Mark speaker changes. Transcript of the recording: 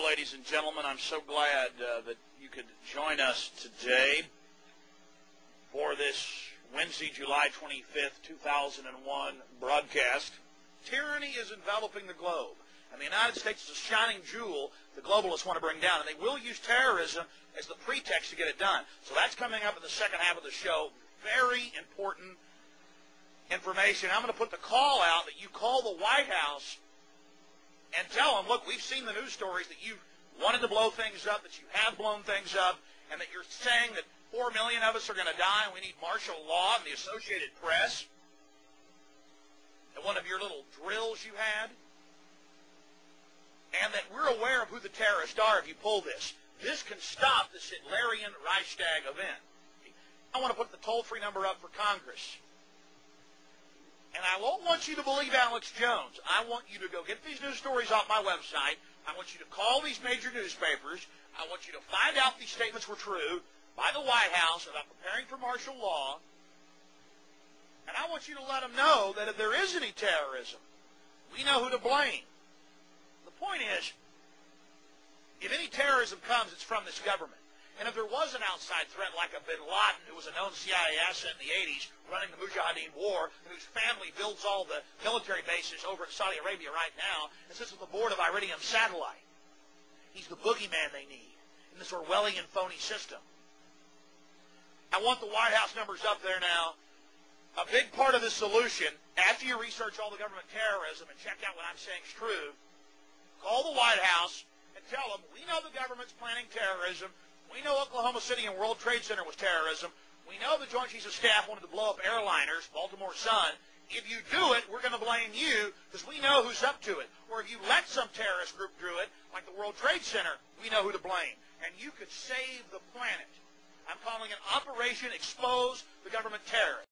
Speaker 1: ladies and gentlemen. I'm so glad that you could join us today for this Wednesday, July 25th, 2001 broadcast. Tyranny is enveloping the globe, and the United States is a shining jewel the globalists want to bring down, and they will use terrorism as the pretext to get it done. So that's coming up in the second half of the show. Very important information. I'm going to put the call out that you call the White House and tell them, look, we've seen the news stories that you've wanted to blow things up, that you have blown things up, and that you're saying that 4 million of us are going to die and we need martial law and the Associated Press at one of your little drills you had, and that we're aware of who the terrorists are if you pull this. This can stop this Hitlerian Reichstag event. I want to put the toll-free number up for Congress. And I won't want you to believe Alex Jones. I want you to go get these news stories off my website. I want you to call these major newspapers. I want you to find out these statements were true by the White House about preparing for martial law. And I want you to let them know that if there is any terrorism, we know who to blame. The point is, if any terrorism comes, it's from this government. And if there was an outside threat like a bin Laden, who was a known CIA asset in the 80s, running the Mujahideen war, and whose family builds all the military bases over in Saudi Arabia right now, and sits with the board of Iridium Satellite. He's the boogeyman they need in this Orwellian phony system. I want the White House numbers up there now. A big part of the solution, after you research all the government terrorism and check out what I'm saying is true, call the White House and tell them, we know the government's planning terrorism. We know Oklahoma City and World Trade Center was terrorism. We know the Joint Chiefs of Staff wanted to blow up airliners, Baltimore Sun. If you do it, we're going to blame you because we know who's up to it. Or if you let some terrorist group do it, like the World Trade Center, we know who to blame. And you could save the planet. I'm calling it Operation Expose the Government Terrorists.